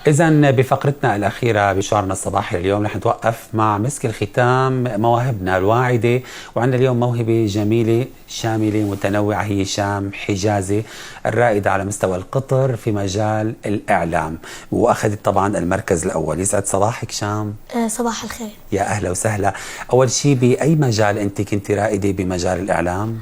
إذا بفقرتنا الأخيرة بشعرنا الصباحي اليوم رح نتوقف مع مسك الختام مواهبنا الواعدة، وعندنا اليوم موهبة جميلة شاملة متنوعة، هي شام حجازي الرائدة على مستوى القطر في مجال الإعلام، وأخذت طبعا المركز الأول. يسعد صباحك شام. صباح الخير. يا أهلا وسهلا. أول شيء بأي مجال أنت كنت رائدة بمجال الإعلام؟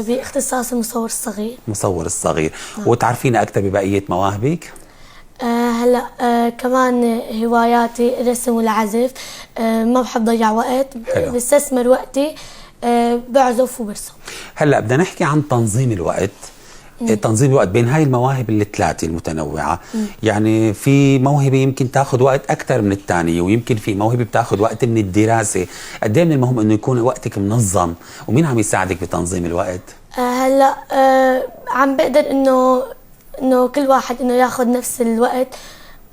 باختصاص المصور الصغير. مصور الصغير. وتعرفين أكثر ببقية مواهبك؟ هلا كمان هواياتي الرسم والعزف. ما بحب ضيع وقت. حلو. بستثمر وقتي. بعزف وبرسم. هلا بدنا نحكي عن تنظيم الوقت. تنظيم الوقت بين هاي المواهب الثلاثه المتنوعه. يعني في موهبه يمكن تاخذ وقت اكثر من الثانيه، ويمكن في موهبه بتاخذ وقت من الدراسه. قد ايه من المهم انه يكون وقتك منظم، ومين عم يساعدك بتنظيم الوقت؟ هلا عم بقدر انه كل واحد انه ياخذ نفس الوقت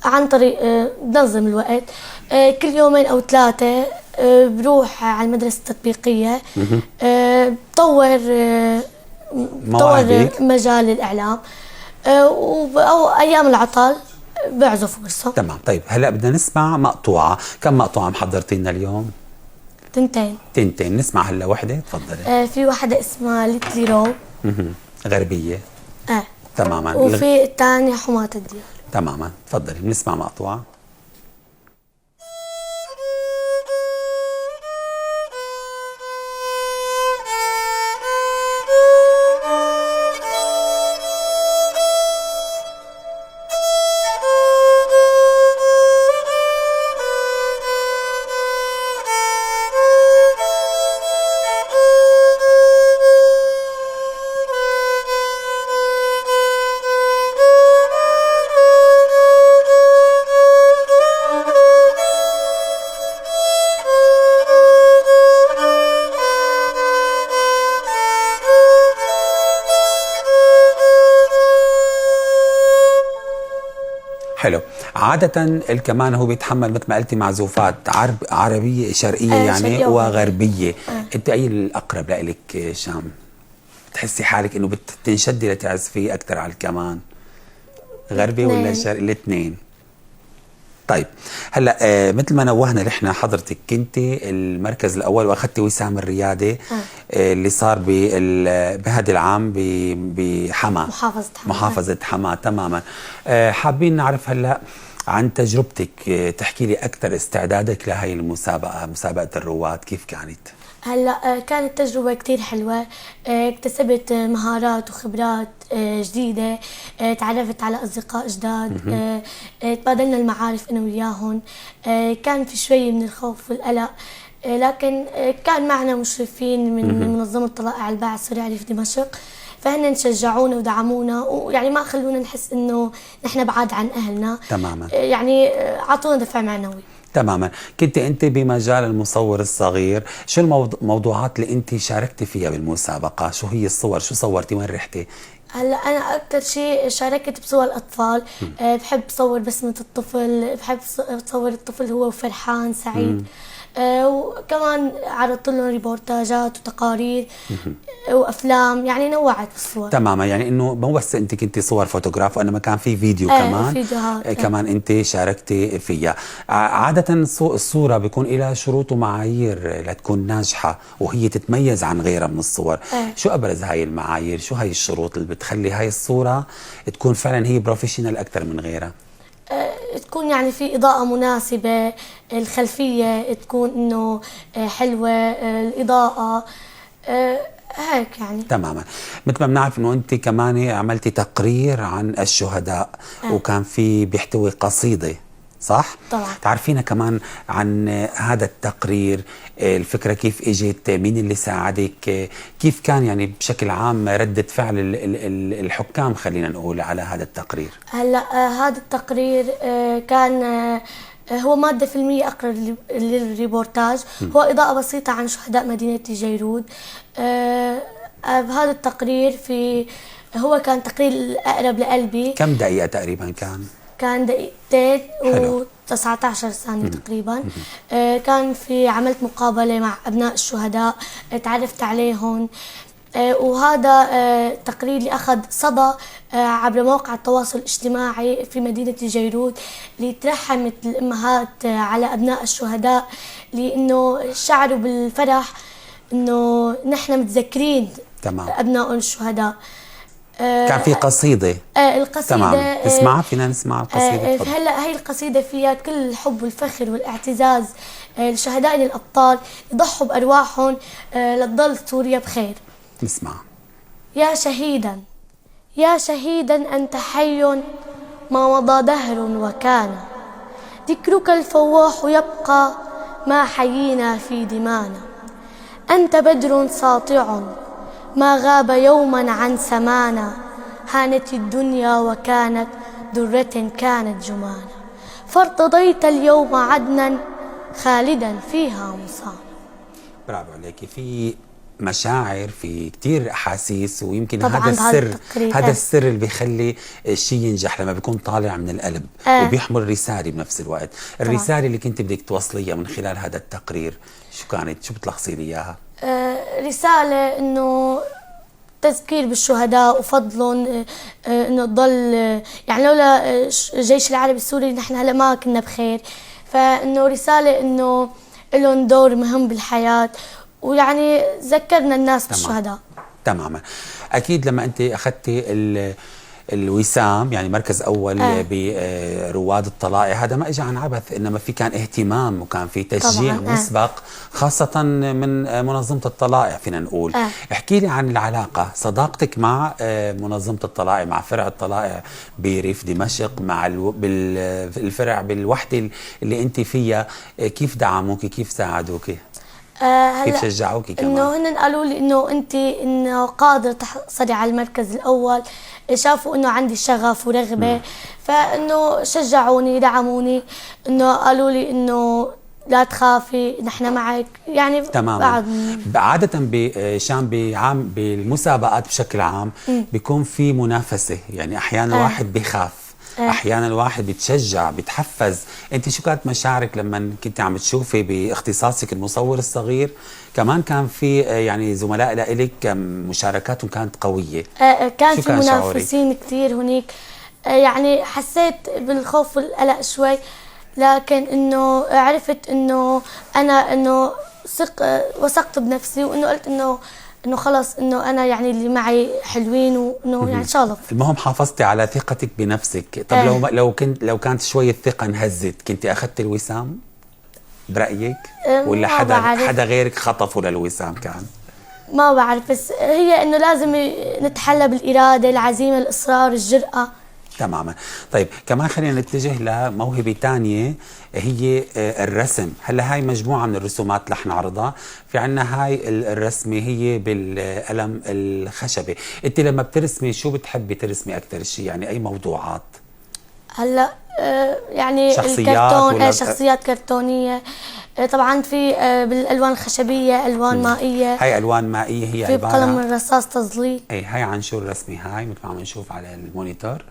عن طريق بنظم الوقت. كل يومين او ثلاثه بروح على المدرسه التطبيقيه. بطور مجال الاعلام. او ايام العطل بعزف وبرسم. تمام. طيب هلا بدنا نسمع مقطوعه. كم مقطوعه محضرتي لنا اليوم؟ تنتين. نسمع هلا وحده، تفضلي. في وحده اسمها ليتلي رو. غربيه. تماما. وفي الثانية حماة الديار. تماما. تفضلي بنسمع مقطوعة. حلو. عادة الكمان هو بيتحمل مثل ما قلتي معزوفات عربية شرقية يعني شرقية وغربية. انت اي الأقرب لإلك شام؟ بتحسي حالك انه بتنشدي لتعزفي أكثر على الكمان؟ غربي ولا شرقي؟ الاثنين. طيب هلا مثل ما نوهنا نحن حضرتك كنتي المركز الاول واخذتي وسام الرياده اللي صار بهذا العام بحما، محافظه حما. تماما. حابين نعرف هلا عن تجربتك، تحكي لي اكثر استعدادك لهي المسابقه، مسابقه الرواد، كيف كانت؟ هلا كانت تجربة كتير حلوة. اكتسبت مهارات وخبرات جديدة. تعرفت على أصدقاء جداد. تبادلنا المعارف أنا وياهم. كان في شوي من الخوف والقلق، لكن كان معنا مشرفين من منظمة طلائع الباعث السريع في دمشق، فهن شجعونا ودعمونا، ويعني ما خلونا نحس إنه نحن بعاد عن أهلنا. تماما. يعني عطونا دفع معنوي. تماما. كنت انت بمجال المصور الصغير، شو الموضوعات اللي انت شاركتي فيها بالمسابقه؟ شو هي الصور؟ شو صورتي؟ وين رحتي؟ هلا انا اكثر شيء شاركت بصور الاطفال. بحب صور بسمه الطفل، بحب صور الطفل هو فرحان سعيد. وكمان عرضت لهم ريبورتاجات وتقارير وافلام، يعني نوعت بالصور. تماما. يعني انه مو بس انت كنتي صور فوتوغراف، وانما كان في فيديو كمان. فيديوهات كمان انت شاركتي فيها. عاده الصوره بيكون لها شروط ومعايير لتكون ناجحه وهي تتميز عن غيرها من الصور. شو ابرز هاي المعايير؟ شو هاي الشروط اللي بتخلي هاي الصوره تكون فعلا هي بروفيشنال اكثر من غيرها؟ تكون يعني في إضاءة مناسبة، الخلفية تكون إنه حلوة، الإضاءة هيك يعني. تماما. مثل ما بنعرف انه انت كمان عملتي تقرير عن الشهداء. وكان في بيحتوي قصيدة، صح؟ طبعا. تعرفينا كمان عن هذا التقرير، الفكرة كيف اجت، مين اللي ساعدك، كيف كان يعني بشكل عام ردة فعل الحكام خلينا نقول على هذا التقرير؟ هلا هذا التقرير كان هو مادة فيلمية أقرب للريبورتاج. هو إضاءة بسيطة عن شهداء مدينة جيرود. بهذا التقرير هو كان تقرير أقرب لقلبي. كم دقيقة تقريبا كان؟ كان دقيقتين و19 ثانية تقريبا. عملت مقابلة مع أبناء الشهداء، تعرفت عليهم. وهذا تقرير اللي أخذ صدى عبر مواقع التواصل الاجتماعي في مدينة جيروت، اللي ترحمت الأمهات على أبناء الشهداء، لأنه شعروا بالفرح أنه نحن متذكرين تمام. أبناء الشهداء. كان في قصيدة. القصيدة تمام. تسمعها؟ فينا نسمع القصيدة؟ هلا هي القصيدة فيها كل الحب والفخر والاعتزاز لشهدائنا الأبطال، يضحوا بأرواحهم لتضل سوريا بخير. نسمع. يا شهيدا، يا شهيدا أنت حي ما مضى دهر وكان، ذكرك الفواح يبقى ما حيينا في دمانا. أنت بدر ساطع ما غاب يوما عن سمانا، هانت الدنيا وكانت درة كانت جمانا، فارتضيت اليوم عدنا خالدا فيها مصانا. برافو عليكي. في مشاعر، في كتير احاسيس، ويمكن طبعاً هذا السر، التقرير. هذا السر اللي بيخلي الشيء ينجح لما بيكون طالع من القلب وبيحمل رساله بنفس الوقت. الرساله اللي كنت بدك توصليها من خلال هذا التقرير شو كانت؟ شو بتلخصي لي اياها؟ رسالة انه تذكير بالشهداء وفضلهم، انه تضل يعني لولا الجيش العربي السوري نحن هلا ما كنا بخير. فانه رسالة انه لهم دور مهم بالحياة، ويعني ذكرنا الناس بالشهداء. تماما. اكيد لما انت اخذتي الوسام، يعني مركز اول برواد الطلائع، هذا ما اجى عن عبث، انما في كان اهتمام وكان في تشجيع مسبق، خاصه من منظمه الطلائع فينا نقول. احكي لي عن العلاقه، صداقتك مع منظمه الطلائع، مع فرع الطلائع بريف دمشق، مع الفرع بالوحده اللي انت فيها، كيف دعموك؟ كيف ساعدوك؟ كيف شجعوكي كمان؟ انه هن قالوا لي انه انت انه قادره تحصلي على المركز الاول، شافوا انه عندي شغف ورغبه، فانه شجعوني دعموني، انه قالوا لي انه لا تخافي نحن معك يعني. تماما. عادة بشام بالمسابقات بشكل عام بيكون في منافسة، يعني احيانا واحد بيخاف، احيانا الواحد بيتشجع بيتحفز. انت شو كانت مشاعرك لما كنت عم تشوفي باختصاصك المصور الصغير؟ كمان كان في يعني زملاء لك مشاركاتهم كانت قويه. كان في منافسين كثير هناك، يعني حسيت بالخوف والقلق شوي، لكن انه عرفت انه انا انه وثقت بنفسي، وانه قلت انه خلص انه انا يعني اللي معي حلوين، وانه يعني ان شاء الله. المهم حافظتي على ثقتك بنفسك. طب لو كانت شويه الثقه انهزت، كنت اخذت الوسام برايك؟ ولا حدا غيرك خطفوا للوسام كان؟ ما بعرف، بس هي انه لازم نتحلى بالاراده، العزيمه، الاصرار، الجرأه. تماما. طيب كمان خلينا نتجه لموهبة تانية، هي الرسم. هلا هاي مجموعة من الرسومات اللي رح نعرضها. في عنا هاي الرسمة هي بالقلم الخشبي. انت لما بترسمي شو بتحبي ترسمي اكثر شيء؟ يعني اي موضوعات؟ هلا يعني شخصيات شخصيات كرتونية. طبعا في بالالوان الخشبية، الوان مائية. هاي الوان مائية، هي في عبارة بقلم الرصاص تظليل. هاي عن شو الرسمة هاي مثل ما عم نشوف على المونيتور؟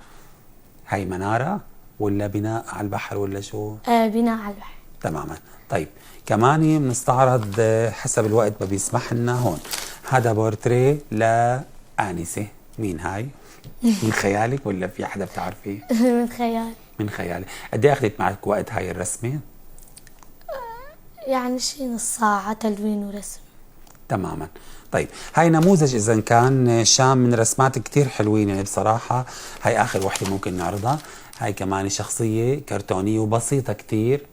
هاي منارة ولا بناء على البحر ولا شو؟ بناء على البحر. تماما. طيب كمان بنستعرض حسب الوقت ما بيسمح لنا. هون هذا بورتريه لآنسة. مين هاي؟ من خيالك ولا في حدا بتعرفيه؟ من خيال. من خيالي. قد ايه اخذت معك وقت هاي الرسمة؟ يعني شي نص ساعة تلوين ورسم. تماما. طيب هاي نموذج اذا كان شام من رسمات كتير حلوين، يعني بصراحة هاي اخر وحدة ممكن نعرضها. هاي كمان شخصية كرتونية وبسيطة كتير.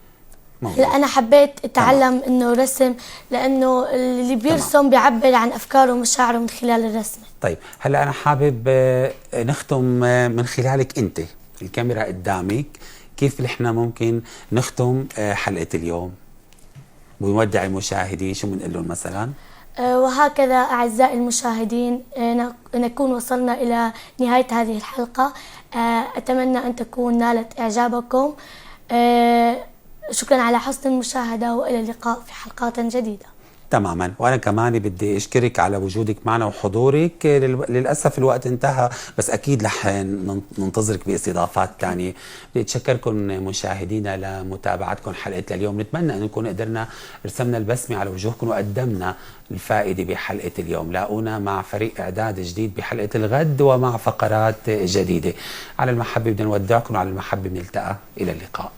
لا انا حبيت اتعلم انه رسم، لانه اللي بيرسم بيعبر عن افكاره ومشاعره من خلال الرسمة. طيب هلا انا حابب نختم من خلالك انت، الكاميرا قدامك، كيف نحن ممكن نختم حلقة اليوم ونودع المشاهدين؟ شو بنقول لهم مثلا؟ وهكذا أعزائي المشاهدين نكون وصلنا إلى نهاية هذه الحلقة. أتمنى أن تكون نالت إعجابكم. شكرا على حسن المشاهدة، وإلى اللقاء في حلقات جديدة. تماما. وانا كمان بدي اشكرك على وجودك معنا وحضورك. للاسف الوقت انتهى، بس اكيد رح ننتظرك باستضافات ثانيه. بدي اتشكركم مشاهدينا لمتابعتكم حلقه اليوم. نتمنى ان نكون قدرنا رسمنا البسمه على وجوهكم وقدمنا الفائده بحلقه اليوم. لاقونا مع فريق اعداد جديد بحلقه الغد ومع فقرات جديده. على المحبه بدنا نودعكم، وعلى المحبه بنلتقى. الى اللقاء.